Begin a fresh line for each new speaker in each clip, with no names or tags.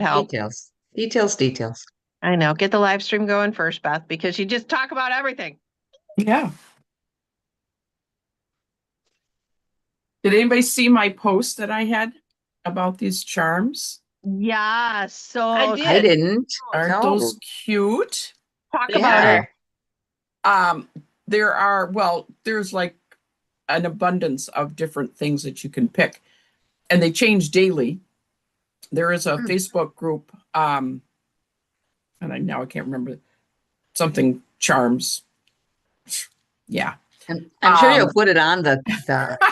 help.
Details. Details, details.
I know. Get the live stream going first, Beth, because you just talk about everything.
Yeah. Did anybody see my post that I had about these charms?
Yeah,
I
so
did.
I didn't.
Aren't
No,
those cute?
talk
They
about it.
Um, there's like an abundance of different things that you can pick, and they change daily. There is a
Hmm.
Facebook group, and I can't remember something charms. Yeah.
I'm sure you'll put it on the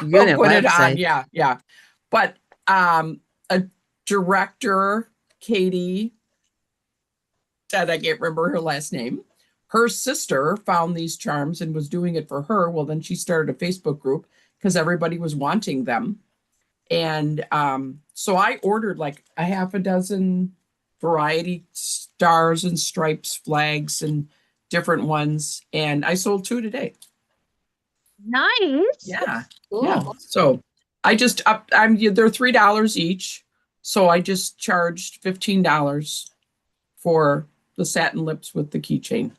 We'll
unit
put it on.
website.
Yeah, yeah. But a director, Katie, and I can't remember her last name. Her sister found these charms and was doing it for her. Well, then she started a Facebook group because everybody was wanting them. And so I ordered like a half a dozen variety stars and stripes, flags, and different ones. And I sold 2 today.
Nice.
Yeah.
Cool.
Yeah. So I just up they're $3 each. So I just charged $15 for the satin lips with the keychain.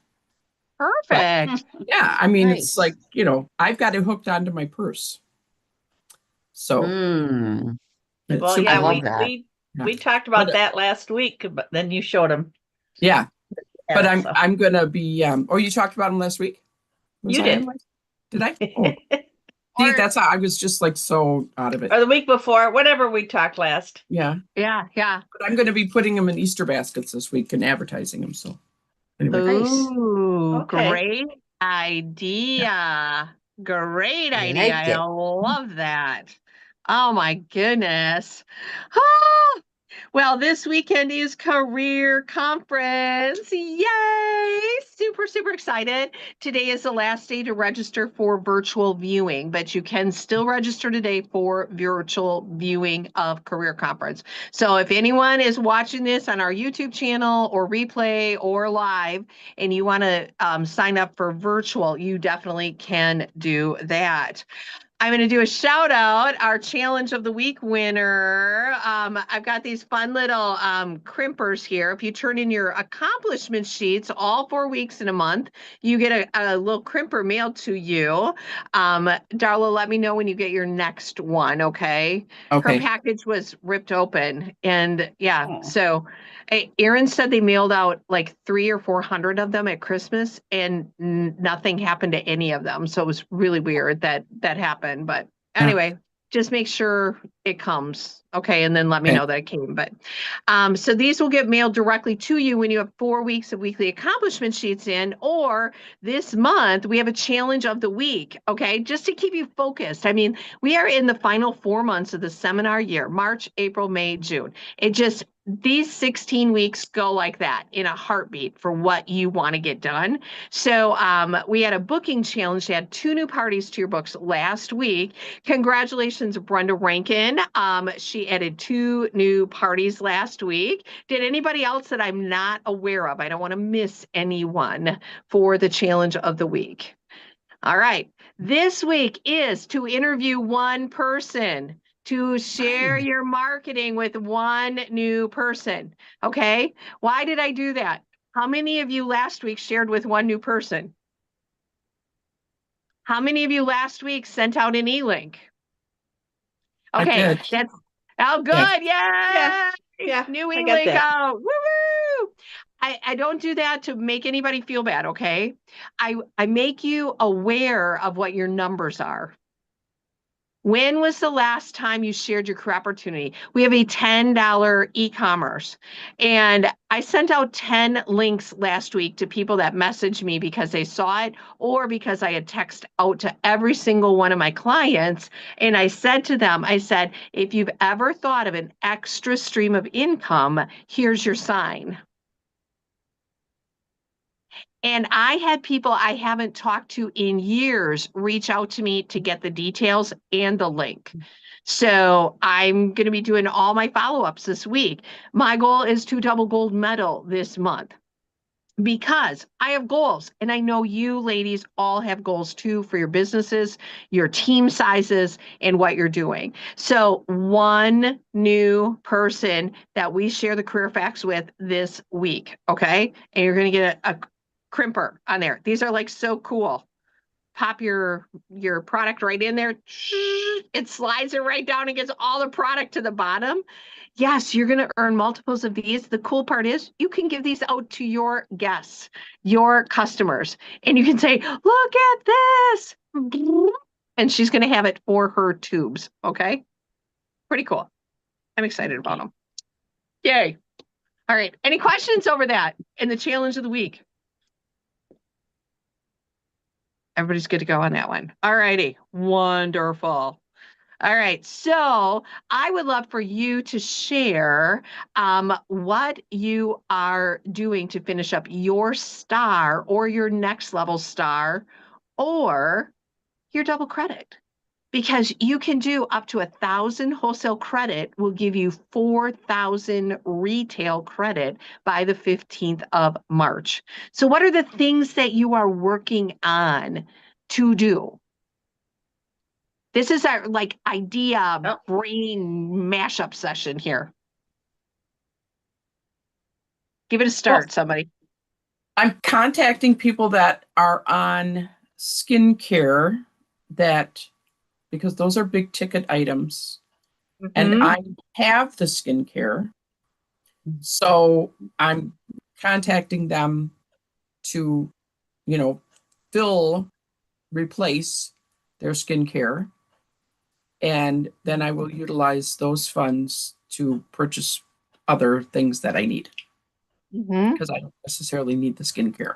Perfect.
Yeah, I mean
Nice.
it's like, I've got it hooked onto my purse. So
Mm,
it's
Well,
super
yeah,
I love
we
cool.
that.
we
Yeah.
we talked about
But,
that last week, but then you showed them.
Yeah, but I'm
So.
I'm gonna be oh, you talked about them last week? Was
You
I on
did.
last- Did I? Oh, see, that's how I was just like so out of it.
Or the week before, whatever we talked last.
Yeah.
Yeah, yeah.
But I'm gonna be putting them in Easter baskets this week and advertising them. So anyway.
Nice.
Ooh,
Okay.
great idea. Great
I
idea.
like
I
it.
love that. Oh my goodness. Ah, well, this weekend is career conference. Yay! Super, super excited. Today is the last day to register for virtual viewing, but you can still register today for virtual viewing of career conference. So if anyone is watching this on our YouTube channel or replay or live and you want to sign up for virtual, you definitely can do that. I'm going to do a shout out, our challenge of the week winner. I've got these fun little crimpers here. If you turn in your accomplishment sheets all 4 weeks in a month, you get a little crimper mailed to you. Darla, let me know when you get your next one, okay? Her
Okay.
package was ripped open. And yeah,
Oh.
so Erin said they mailed out like 300 or 400 of them at Christmas, and nothing happened to any of them. So it was really weird that that happened. But
Yeah.
anyway, just make sure it comes, okay, and then let me
Okay.
know that it came. But so these will get mailed directly to you when you have 4 weeks of weekly accomplishment sheets in, or this month we have a challenge of the week, okay, just to keep you focused. I mean, we are in the final 4 months of the seminar year: March, April, May, June. It just, these 16 weeks go like that in a heartbeat for what you want to get done. So we had a booking challenge. They had 2 new parties to your books last week. Congratulations, Brenda Rankin. She added 2 new parties last week. Did anybody else that I'm not aware of? I don't want to miss anyone for the challenge of the week. All right. This week is to interview one person, to share
Fine.
your marketing with one new person. Okay. Why did I do that? How many of you last week shared with one new person? How many of you last week sent out an e-link?
I
Okay,
did.
that's oh
Yeah.
good.
Yeah.
Yay!
Yeah.
New
I got
e-link
that.
out. Woo woo! I don't do that to make anybody feel bad, okay? I make you aware of what your numbers are. When was the last time you shared your career opportunity? We have a $10 e-commerce. And I sent out 10 links last week to people that messaged me because they saw it or because I had text out to every single one of my clients. And I said to them, I said, if you've ever thought of an extra stream of income, here's your sign. And I had people I haven't talked to in years reach out to me to get the details and the link. So I'm going to be doing all my follow-ups this week. My goal is to double gold medal this month. because I have goals, and I know you ladies all have goals too for your businesses, your team sizes, and what you're doing. So one new person that we share the career facts with this week, okay? And you're going to get a crimper on there. These are like so cool. Pop your product right in there. It slides it right down and gets all the product to the bottom. Yes, you're going to earn multiples of these. The cool part is you can give these out to your guests, your customers, and you can say, look at this. And she's going to have it for her tubes. Okay. Pretty cool. I'm excited about them. Yay. All right. Any questions over that in the challenge of the week? Everybody's good to go on that one. All righty. Wonderful. All right. So I would love for you to share what you are doing to finish up your star or your next level star or your double credit. Because you can do up to 1,000 wholesale credit will give you 4,000 retail credit by the 15th of March. So what are the things that you are working on to do? This is our idea brain mashup session here. Give it a start, somebody.
I'm contacting people that are on skincare because those are big ticket items. And I have the skincare. So I'm contacting them to, replace their skincare. And then I will utilize those funds to purchase other things that I need. Because I don't necessarily need the skincare.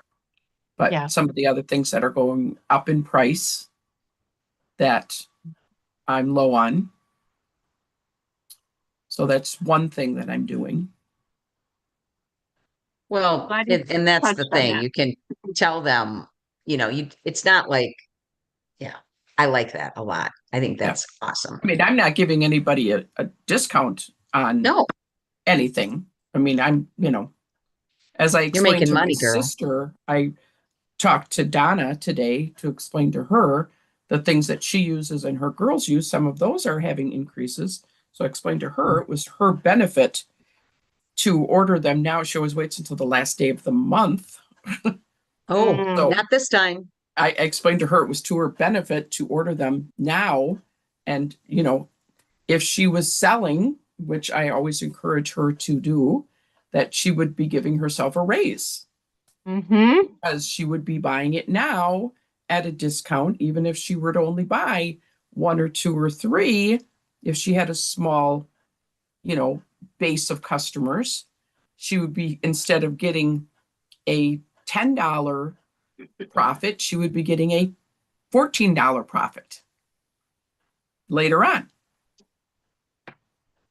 But some of the other things that are going up in price that I'm low on. So that's one thing that I'm doing.
Well, and that's the thing. You can tell them, it's not like, I like that a lot. I think that's awesome.
I mean, I'm not giving anybody a discount on anything. I mean, I'm, as I explained to my sister, I talked to Donna today to explain to her the things that she uses and her girls use. Some of those are having increases. So I explained to her it was her benefit to order them now. She always waits until the last day of the month.
So not this time.
I explained to her it was to her benefit to order them now. And, if she was selling, which I always encourage her to do, that she would be giving herself a raise. Because she would be buying it now at a discount, even if she were to only buy 1 or 2 or 3. If she had a small, base of customers, she would be, instead of getting a $10 profit, she would be getting a $14 profit later on.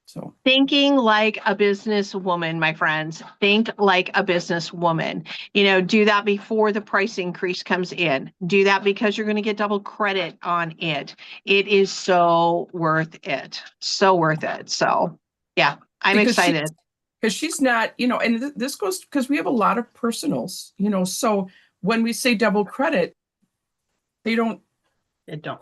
So
thinking like a businesswoman, my friends, think like a businesswoman. Do that before the price increase comes in. Do that because you're going to get double credit on it. It is so worth it. So worth it. So yeah, I'm excited.
Because she's not, and this goes because we have a lot of personals, so when we say double credit, they don't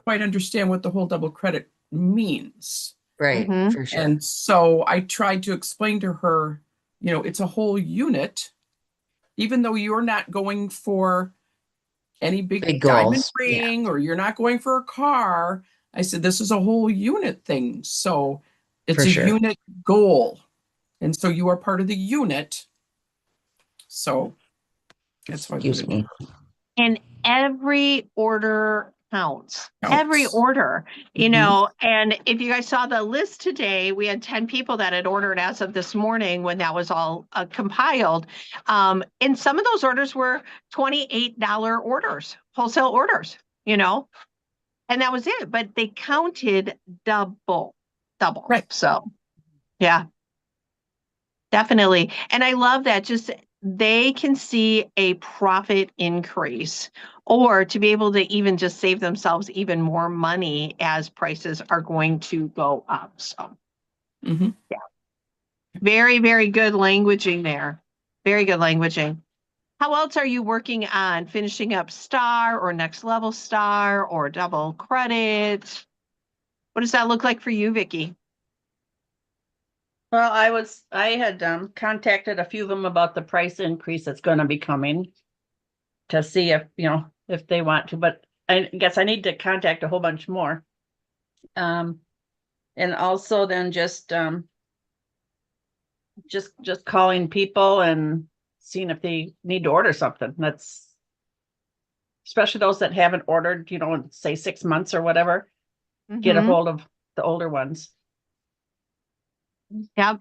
quite understand what the whole double credit means.
Right, for sure.
And so I tried to explain to her, it's a whole unit, even though you're not going for any big diamond ring or you're not going for a car. I said, this is a whole unit thing. So it's a unit goal. And so you are part of the unit. So that's what
Excuse me.
And every order counts. Every order, and if you guys saw the list today, we had 10 people that had ordered as of this morning when that was all compiled. And some of those orders were $28 orders, wholesale orders, and that was it. But they counted double. Right. So, yeah, definitely. And I love that. Just they can see a profit increase, or to be able to even just save themselves even more money as prices are going to go up. So, yeah, very, very good languaging there. Very good languaging. How else are you working on finishing up Star or Next Level Star or double credit? What does that look like for you, Vicki?
Well, I had contacted a few of them about the price increase that's going to be coming to see if, if they want to, but I guess I need to contact a whole bunch more. And also then just calling people and seeing if they need to order something. That's especially those that haven't ordered, say 6 months or whatever, get a
Mhm.
hold of the older ones.
Yep.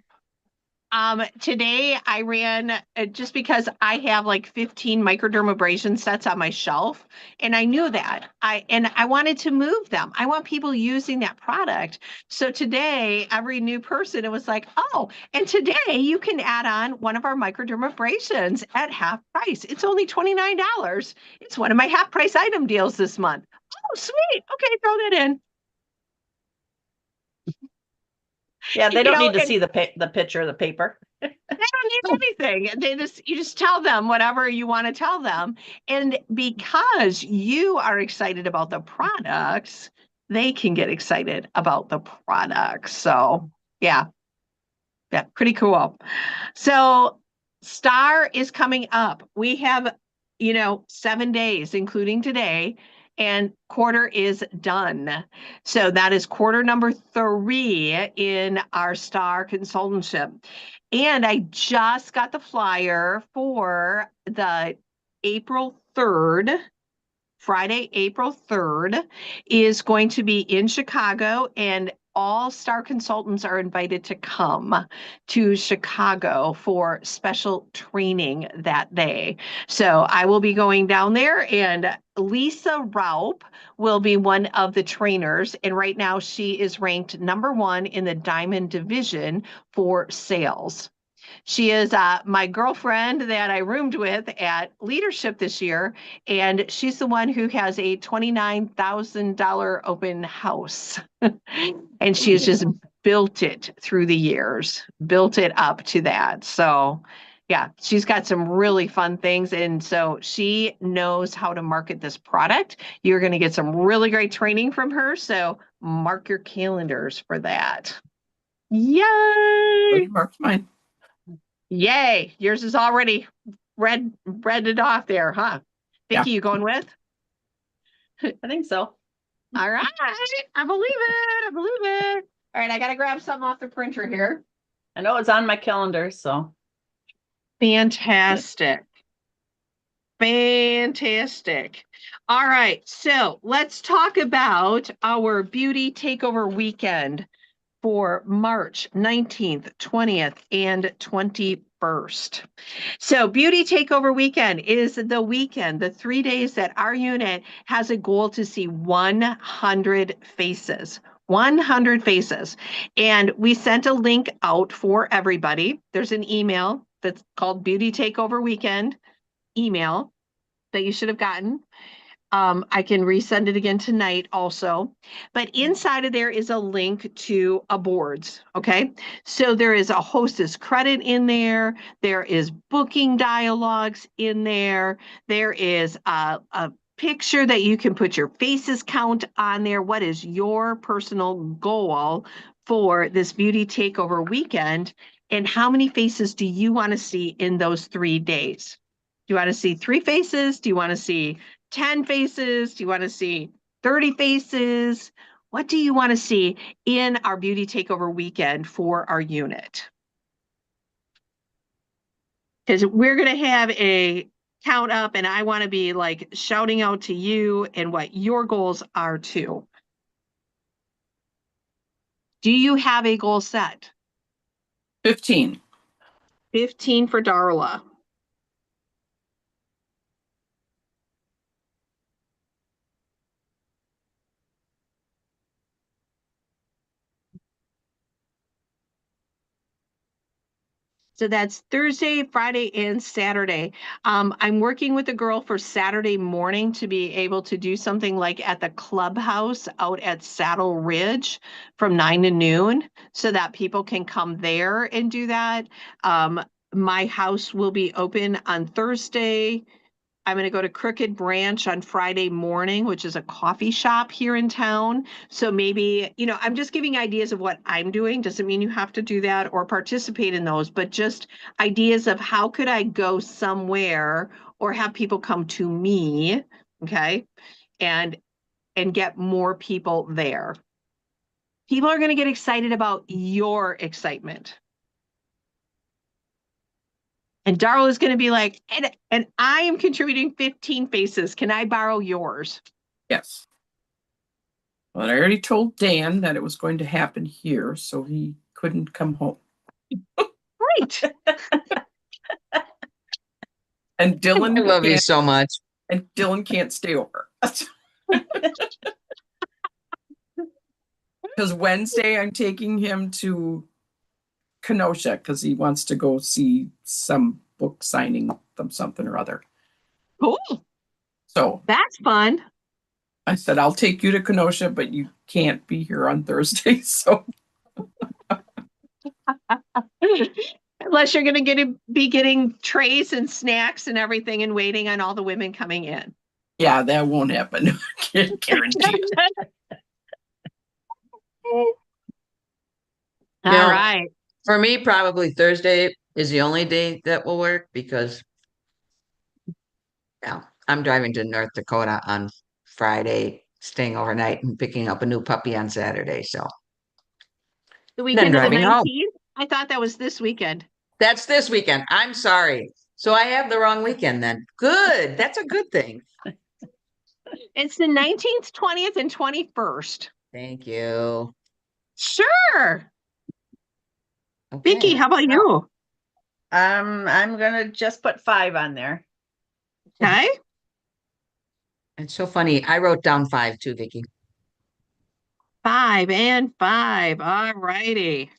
Today I ran just because I have like 15 microdermabrasion sets on my shelf, and I knew that I wanted to move them. I want people using that product. So today, every new person, it was like, oh, and today you can add on one of our microdermabrasions at half price. It's only $29. It's one of my half price item deals this month. Oh, sweet. Okay, throw that in.
Yeah, they
You
don't
know,
need to
and
see the picture of the paper.
they don't need anything. You just tell them whatever you want to tell them. And because you are excited about the products, they can get excited about the products. So yeah, pretty cool. So Star is coming up. We have, 7 days, including today, and quarter is done. So that is quarter number 3 in our Star consultantship. And I just got the flyer for the April 3rd. Friday, April 3rd is going to be in Chicago, and all Star consultants are invited to come to Chicago for special training that day. So I will be going down there, and Lisa Raup will be one of the trainers. And right now she is ranked number 1 in the Diamond division for sales. She is my girlfriend that I roomed with at leadership this year, and she's the one who has a $29,000 open house. And she has just built it through the years, built it up to that. So, yeah, she's got some really fun things. And so she knows how to market this product. You're going to get some really great training from her. So, mark your calendars for that. Yay!
Mark's mine.
Yay. Yours is already read it off there, huh?
Yeah.
Vicki, you going with?
I think so.
All right. I believe it. I believe it. All right. I got to grab something off the printer here.
I know it's on my calendar, so.
Fantastic. Fantastic. All right. So let's talk about our beauty takeover weekend for March 19th, 20th, and 21st. So Beauty Takeover Weekend is the weekend, the 3 days that our unit has a goal to see 100 faces. 100 faces. And we sent a link out for everybody. There's an email that's called Beauty Takeover Weekend email that you should have gotten. I can resend it again tonight also. But inside of there is a link to a boards. Okay. So there is a hostess credit in there. There is booking dialogues in there. There is a picture that you can put your faces count on there. What is your personal goal for this beauty takeover weekend? And how many faces do you want to see in those 3 days? Do you want to see 3 faces? Do you want to see 10 faces? Do you want to see 30 faces? What do you want to see in our beauty takeover weekend for our unit? Because we're going to have a count up, and I want to be like shouting out to you and what your goals are too. Do you have a goal set?
15.
15 for Darla. So that's Thursday, Friday, and Saturday. I'm working with a girl for Saturday morning to be able to do something like at the clubhouse out at Saddle Ridge from 9 to noon so that people can come there and do that. my house will be open on Thursday. I'm going to go to Crooked Branch on Friday morning, which is a coffee shop here in town. So maybe, I'm just giving ideas of what I'm doing. Doesn't mean you have to do that or participate in those, but just ideas of how could I go somewhere or have people come to me, okay, and get more people there. People are going to get excited about your excitement. And Darla is going to be like, and I am contributing 15 faces. Can I borrow yours?
Yes. Well, I already told Dan that it was going to happen here, so he couldn't come home.
Great.
And Dylan,
I love you so much.
And Dylan can't stay over. Because Wednesday I'm taking him to Kenosha because he wants to go see some book signing of something or other.
Cool.
So
that's fun.
I said, I'll take you to Kenosha, but you can't be here on Thursday. So
unless you're going to be getting trays and snacks and everything and waiting on all the women coming in.
Yeah, that won't happen. Can't guarantee it.
All right.
For me, probably Thursday is the only day that will work because I'm driving to North Dakota on Friday, staying overnight and picking up a new puppy on Saturday. So
the weekend of the
driving home.
19th? I thought that was this weekend.
That's this weekend. I'm sorry. So I have the wrong weekend then. Good. That's a good thing.
It's the 19th, 20th, and 21st.
Thank you.
Sure.
Okay.
Vicki, how about you?
I'm gonna just put 5 on there.
Okay.
It's so funny. I wrote down 5 too, Vicki.
5 and 5. All righty.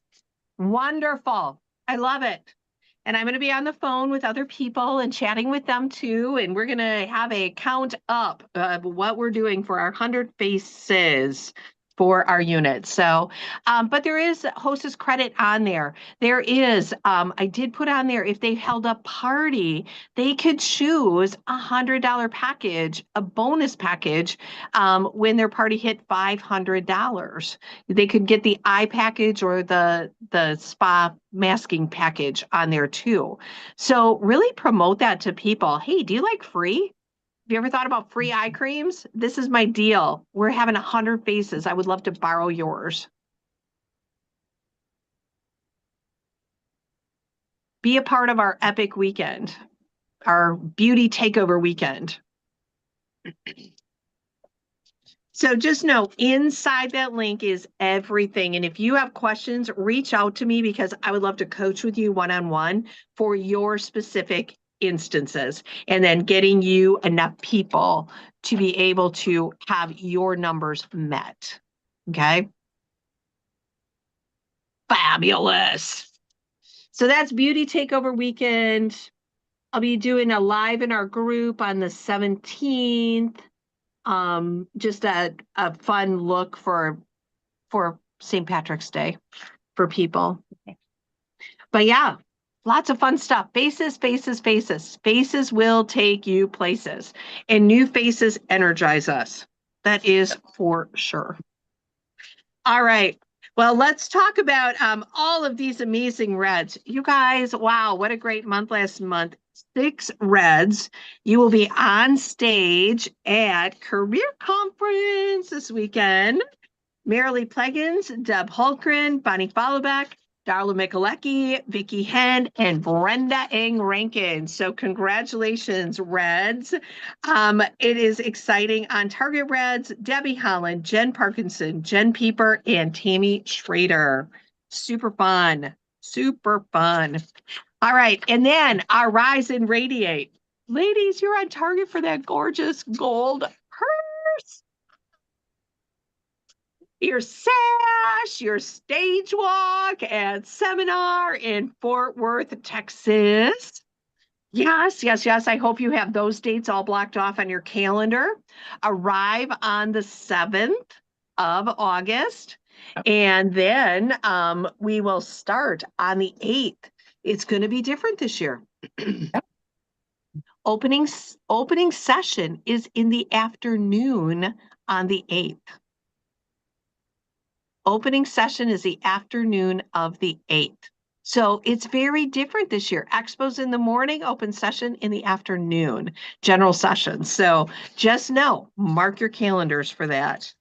Wonderful. I love it. And I'm going to be on the phone with other people and chatting with them too. And we're going to have a count up of what we're doing for our 100 faces for our unit. So, but there is hostess credit on there. There is, I did put on there, if they held a party, they could choose $100 package, a bonus package, when their party hit $500. They could get the eye package or the spa masking package on there too. So really promote that to people. Hey, do you like free? Have you ever thought about free eye creams? This is my deal. We're having 100 faces. I would love to borrow yours. Be a part of our epic weekend, our beauty takeover weekend. So just know inside that link is everything. And if you have questions, reach out to me because I would love to coach with you one-on-one for your specific instances and then getting you enough people to be able to have your numbers met. Okay. Fabulous. So that's Beauty Takeover Weekend. I'll be doing a live in our group on the 17th. Just a fun look for St. Patrick's Day for people. But yeah, lots of fun stuff. Faces, faces, faces. Faces will take you places. And new faces energize us. That is for sure. All right. Well, let's talk about all of these amazing reds. You guys, wow, what a great month last month. 6 reds. You will be on stage at Career Conference this weekend. Marilee Pleggins, Deb Holgren, Bonnie Followback, Darla Mikulecki, Vicki Hend, and Brenda Ng Rankin. So congratulations, Reds. It is exciting. On target Reds, Debbie Holland, Jen Parkinson, Jen Pieper, and Tammy Schrader. Super fun. Super fun. All right. And then our Rise and Radiate. Ladies, you're on target for that gorgeous gold purse. Your sash, your stage walk and seminar in Fort Worth, Texas. Yes, yes, yes. I hope you have those dates all blocked off on your calendar. Arrive on the 7th of August. And then we will start on the 8th. It's going to be different this year. Opening session is in the afternoon on the 8th. Opening session is the afternoon of the 8th. So it's very different this year. Expo's in the morning, open session in the afternoon, general session. So just know, mark your calendars for that.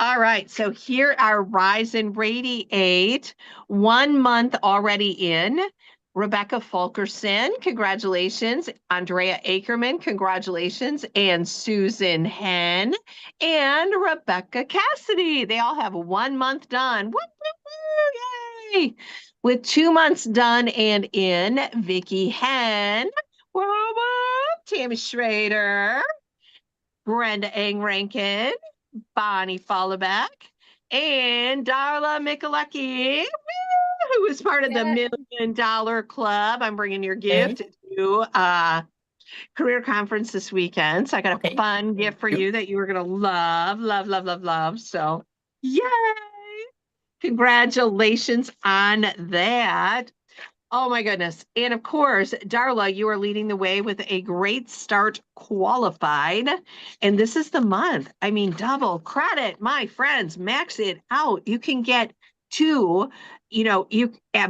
All right, so here are Rise and Radiate, 1 month already in. Rebecca Fulkerson, congratulations. Andrea Ackerman, congratulations. And Susan Henn and Rebecca Cassidy. They all have 1 month done. Woo, woo, woo, yay! With 2 months done and in, Vicki Henn, woo, woo, Tammy Schrader, Brenda Eng Rankin, Bonnie Followback, and Darla Mikulecki, who is part of the $1 Million Club. I'm bringing your gift to career conference this weekend. So I got a fun gift for you that you are going to love, love, love, love, love. So yay! Congratulations on that. Oh my goodness. And of course, Darla, you are leading the way with a great start qualified. And this is the month. I mean, double credit, my friends, max it out. You can get 2,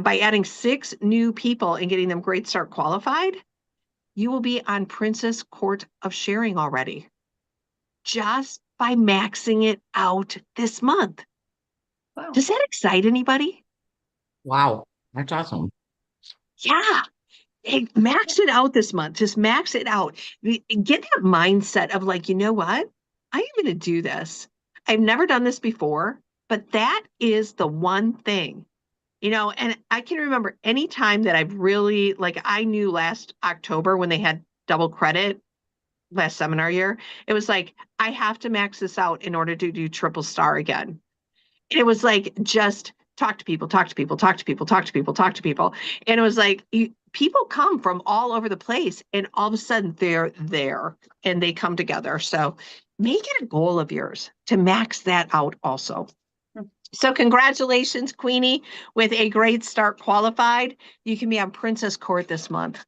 by adding 6 new people and getting them great start qualified, you will be on Princess Court of Sharing already. Just by maxing it out this month.
Wow.
Does that excite anybody?
Wow, that's awesome.
Yeah. Hey, max it out this month. Just max it out. Get that mindset of like, you know what? I am going to do this. I've never done this before, but that is the one thing, and I can remember any time that I've really, like I knew last October when they had double credit last seminar year, it was like, I have to max this out in order to do triple star again. It was like, just talk to people, talk to people, talk to people, talk to people, talk to people. And it was like, people come from all over the place and all of a sudden they're there and they come together. So make it a goal of yours to max that out also. So congratulations, Queenie, with a great start qualified. You can be on Princess Court this month.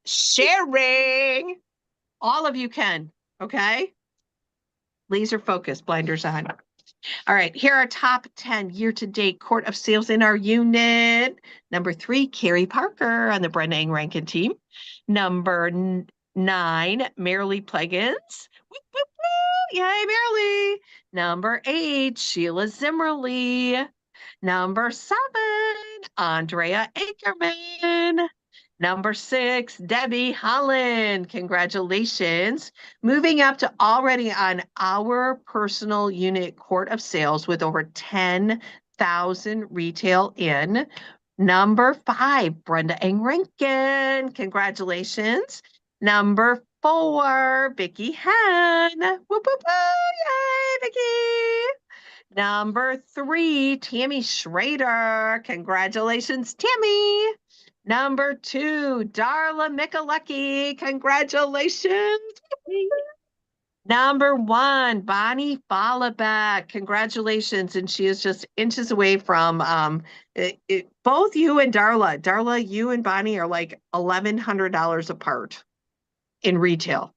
Sharing. All of you can, okay? Laser focus, blinders on. All right, here are top 10 year-to-date Court of Sales in our unit. Number 3, Carrie Parker on the Brenda Eng Rankin team. Number 9, Marilee Pleggins. Woo, woo, woo. Yay, Marilee. Number 8, Sheila Zimmerly. Number 7, Andrea Ackerman. Number 6, Debbie Holland. Congratulations. Moving up to already on our personal unit Court of Sales with over 10,000 retail in. Number 5, Brenda Eng Rankin. Congratulations. Number 4, Vicki Henn. Whoop, whoop, whoop. Yay, Vicki. Number 3, Tammy Schrader. Congratulations, Tammy. Number 2, Darla Mikulecki. Congratulations. Number 1, Bonnie Followback. Congratulations. And she is just inches away from both you and Darla. Darla, you and Bonnie are like $1,100 apart in retail.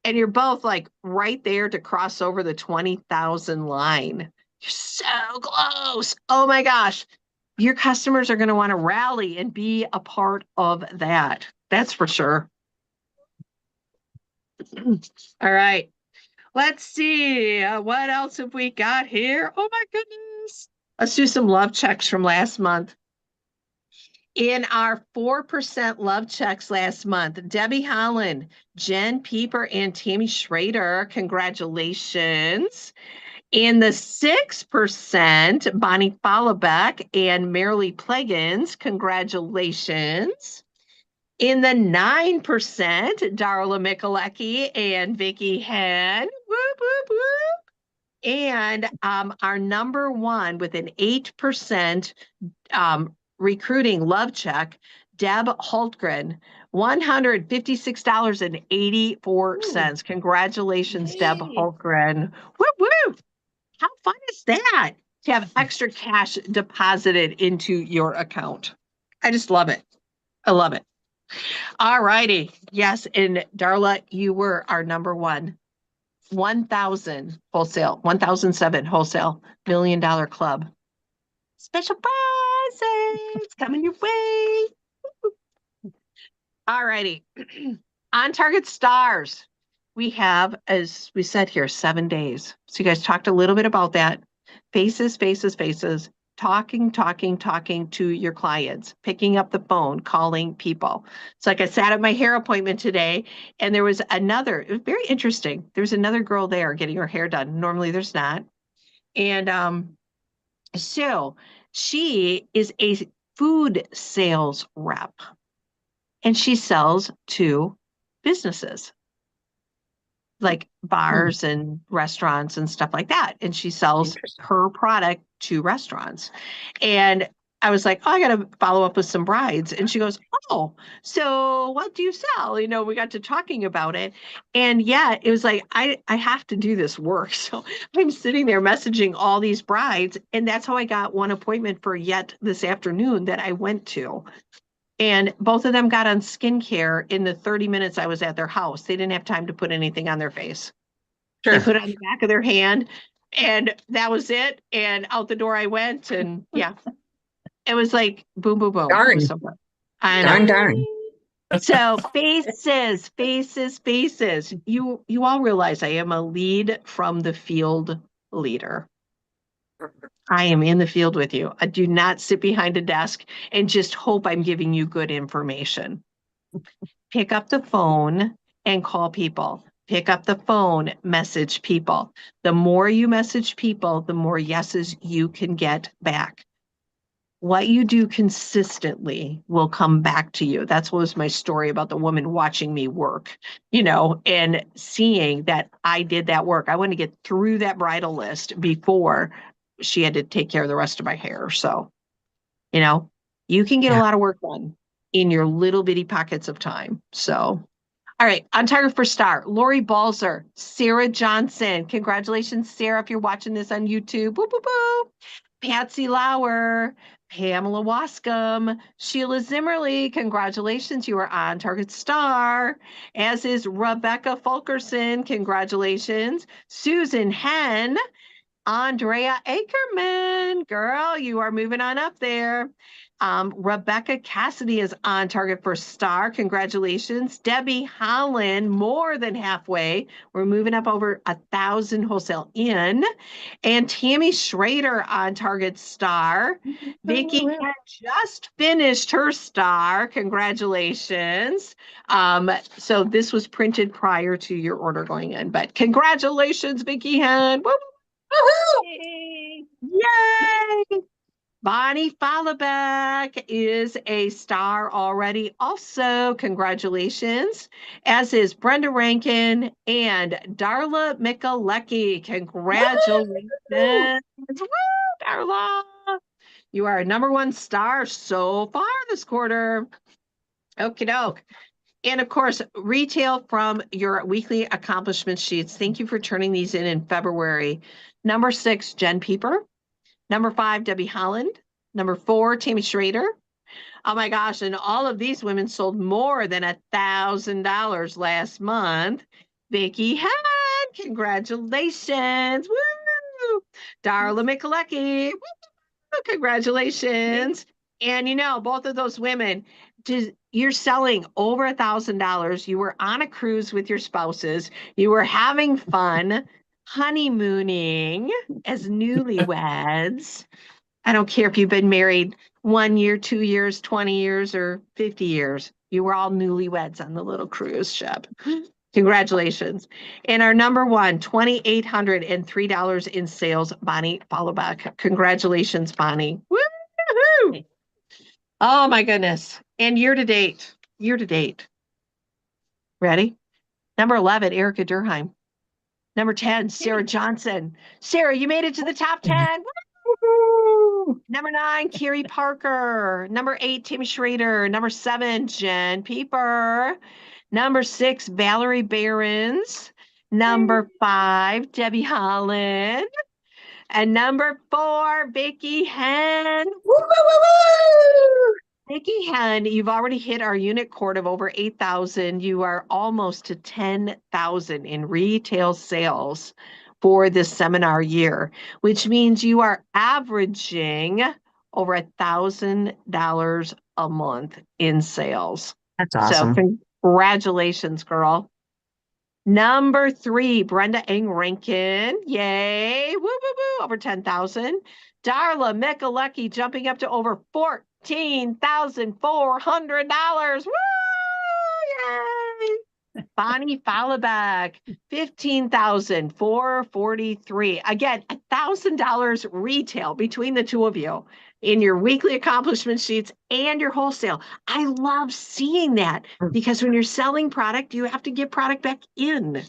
And you're both like right there to cross over the 20,000 line. You're so close. Oh my gosh. Your customers are going to want to rally and be a part of that. That's for sure. All right. Let's see. What else have we got here? Oh my goodness. Let's do some love checks from last month. In our 4% love checks last month, Debbie Holland, Jen Pieper, and Tammy Schrader, congratulations. In the 6%, Bonnie Followback and Marilee Pleggins, congratulations. In the 9%, Darla Mikulecki and Vicki Henn, whoop, whoop, whoop. And our number 1 with an 8% recruiting love check, Deb Hultgren, $156.84. Congratulations, Deb Hultgren. Whoop, whoop. How fun is that? to have extra cash deposited into your account. I just love it. I love it. All righty. Yes. And Darla, you were our number one. 1,000 wholesale, 1,007 wholesale $1 million club. Special prizes coming your way. All righty. On target stars. We have, as we said here, 7 days. So you guys talked a little bit about that. Faces, faces, faces. Talking to your clients, picking up the phone, calling people. So like I sat at my hair appointment today, and there was another, it was very interesting. There's another girl there getting her hair done. Normally there's not. And so she is a food sales rep, and she sells to businesses like bars and restaurants and stuff like that. And she sells her product to restaurants. And I was like, oh, I got to follow up with some brides. And she goes, oh, so what do you sell? You know, we got to talking about it. And yeah, it was like, I have to do this work. So I'm sitting there messaging all these brides. And that's how I got one appointment for yet this afternoon that I went to. And both of them got on skincare in the 30 minutes I was at their house. They didn't have time to put anything on their face. Sure. They put it on the back of their hand, and that was it. And out the door I went, and yeah, it was like boom, boom, boom.
Darn.
I know.
Darn.
So faces. You all realize I am a lead from the field leader. I am in the field with you. I do not sit behind a desk and just hope I'm giving you good information. Pick up the phone and call people. Pick up the phone, message people. The more you message people, the more yeses you can get back. What you do consistently will come back to you. That's what was my story about the woman watching me work, you know, and seeing that I did that work. I want to get through that bridal list before she had to take care of the rest of my hair. So, you know, you can get a lot of work done in your little bitty pockets of time. So, all right, on target for star, Lori Balzer, Sarah Johnson. Congratulations, Sarah, if you're watching this on YouTube. Boo, boo, boo. Patsy Lauer, Pamela Wascom, Sheila Zimmerly. Congratulations, you are on target star. As is Rebecca Fulkerson. Congratulations. Susan Henn. Andrea Ackerman, girl, you are moving on up there. Rebecca Cassidy is on target for star. Congratulations. Debbie Holland, more than halfway. We're moving up over 1,000 wholesale in. And Tammy Schrader on target star. Vicki just finished her star. Congratulations. So this was printed prior to your order going in, but congratulations, Vicki Hen. Woo! Woohoo! Yay! Bonnie Fallebeck is a star already. Also, congratulations, as is Brenda Rankin and Darla Michalecki. Congratulations. Woo, Darla. You are a number one star so far this quarter. Okie doke. And of course, retail from your weekly accomplishment sheets. Thank you for turning these in February. Number 6, Jen Pieper. Number 5, Debbie Holland. Number 4, Tammy Schrader. Oh my gosh, and all of these women sold more than $1,000 last month. Vicki Hen, congratulations. Woo! Darla Michalecki, congratulations. And you know, both of those women, you're selling over $1,000. You were on a cruise with your spouses. You were having fun, honeymooning as newlyweds. I don't care if you've been married 1 year, 2 years, 20 years, or 50 years. You were all newlyweds on the little cruise ship. Congratulations. And our number one, $2,803 in sales, Bonnie Fallebeck. Congratulations, Bonnie. Woo-hoo! Oh my goodness. And year to date. Ready? Number 11, Erica Durheim. Number 10, Sarah Johnson. Sarah, you made it to the top 10. Woo-hoo! Number 9, Carrie Parker. Number 8, Tammy Schrader. Number 7, Jen Pieper. Number 6, Valerie Behrens. Number 5, Debbie Holland. And number 4, Vicky Hen.
Woo, woo, woo, woo!
Vicky Hen, you've already hit our unit quote of over 8,000. You are almost to 10,000 in retail sales for this seminar year, which means you are averaging over $1,000 a month in sales.
That's awesome.
So congratulations, girl. Number 3, Brenda Eng Rankin. Yay. Woo, woo, woo. Over 10,000. Darla Mikalecki jumping up to over $14,400. Woo! Yay. Bonnie Fallback, $15,443. Again, $1,000 retail between the two of you in your weekly accomplishment sheets and your wholesale. I love seeing that because when you're selling product, you have to get product back in.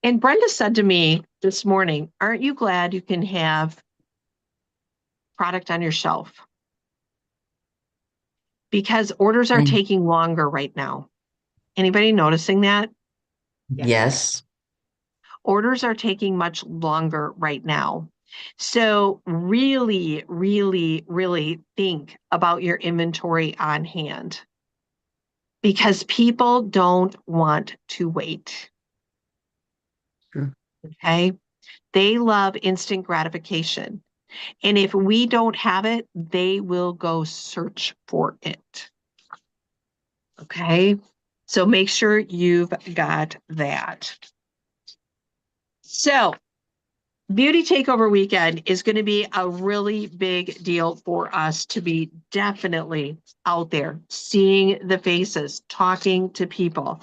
And Brenda said to me this morning, aren't you glad you can have product on your shelf? Because orders are taking longer right now. Anybody noticing that?
Yes.
Orders are taking much longer right now. So really, really, really think about your inventory on hand because people don't want to wait.
Sure.
Okay. They love instant gratification. And if we don't have it, they will go search for it. Okay. So make sure you've got that. So Beauty Takeover Weekend is going to be a really big deal for us to be definitely out there, seeing the faces, talking to people.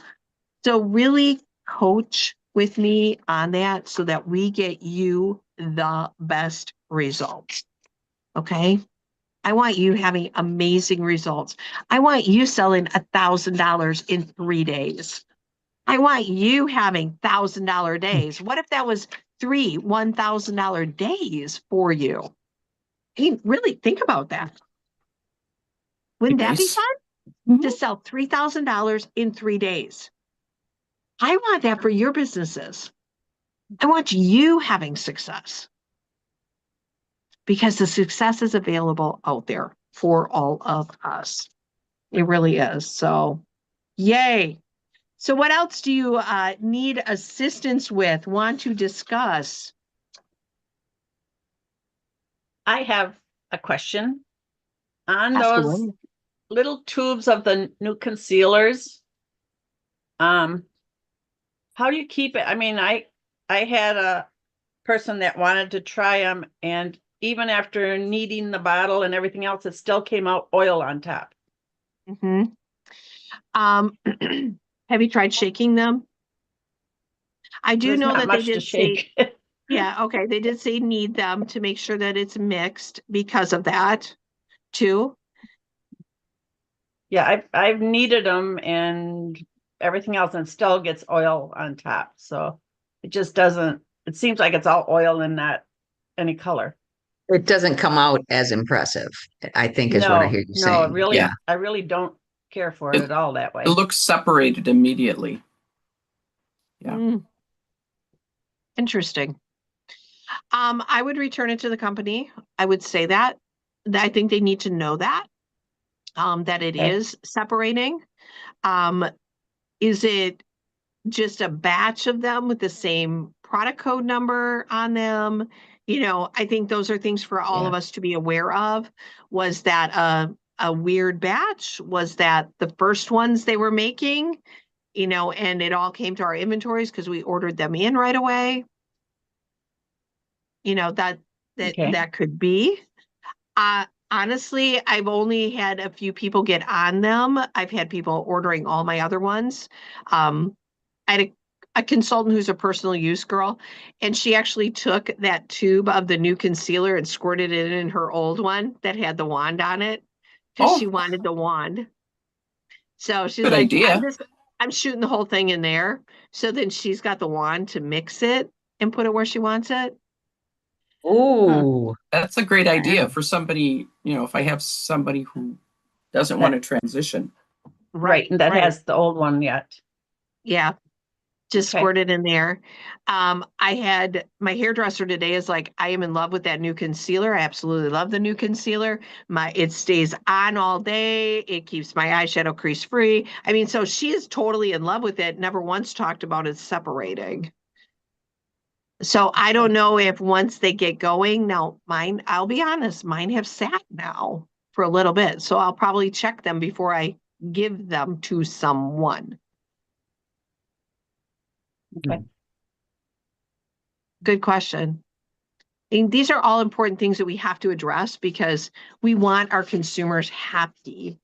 So really coach with me on that so that we get you the best results. Okay. I want you having amazing results. I want you selling $1,000 in 3 days. I want you having $1,000 days. What if that was 3 $1,000 days for you? I mean, really think about that. Wouldn't that be
Nice.
fun? To sell $3,000 in 3 days. I want that for your businesses. I want you having success because the success is available out there for all of us. It really is. So, yay. So what else do you need assistance with, want to discuss?
I have a question on
Ask
those
away.
little tubes of the new concealers. How do you keep it? I mean, I had a person that wanted to try them, and even after kneading the bottle and everything else, it still came out oil on top.
Mm-hmm. Have you tried shaking them? I do
There's
know
not
that they
much to
did say,
shake.
yeah, okay, they did say knead them to make sure that it's mixed because of that too.
Yeah, I've kneaded them and everything else, and it still gets oil on top. So it just doesn't. It seems like it's all oil and not any color.
It doesn't come out as impressive, I think is what I hear you
No,
saying.
really,
Yeah.
I really don't care for it at all that way.
It looks separated immediately. Yeah.
Mm. Interesting. I would return it to the company. I would say that. I think they need to know that it
Okay.
is separating. Is it just a batch of them with the same product code number on them? I think those are things for all of us to be aware of. Was that a weird batch? Was that the first ones they were making? And it all came to our inventories because we ordered them in right away. That
Okay.
could be. Honestly, I've only had a few people get on them. I've had people ordering all my other ones. I had a consultant who's a personal use girl, and she actually took that tube of the new concealer and squirted it in her old one that had the wand on it because she wanted the wand. So she's
Good
like,
idea.
I'm shooting the whole thing in there. So then she's got the wand to mix it and put it where she wants it.
Ooh,
That's a great idea for somebody, if I have somebody who doesn't want to transition.
Right. And that has the old one yet.
Yeah. Just
Okay.
squirt it in there. I had my hairdresser today is like, I am in love with that new concealer. I absolutely love the new concealer. It stays on all day. It keeps my eyeshadow crease free. I mean, so she is totally in love with it. Never once talked about it separating. So I don't know if once they get going, now mine, I'll be honest, mine have sat now for a little bit. So I'll probably check them before I give them to someone.
Okay.
Good question. And these are all important things that we have to address because we want our consumers happy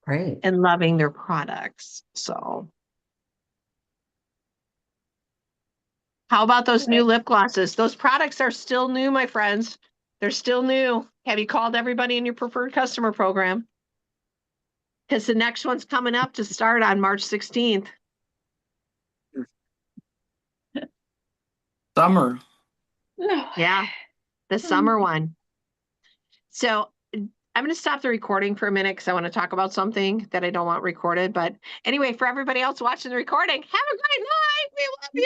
Right.
and loving their products. So how about those new
Okay.
lip glosses? Those products are still new, my friends. They're still new. Have you called everybody in your preferred customer program? Because the next one's coming up to start on March 16th.
Summer.
No.
Yeah, the summer one. So I'm going to stop the recording for a minute because I want to talk about something that I don't want recorded. But anyway, for everybody else watching the recording, have a great night. We love you.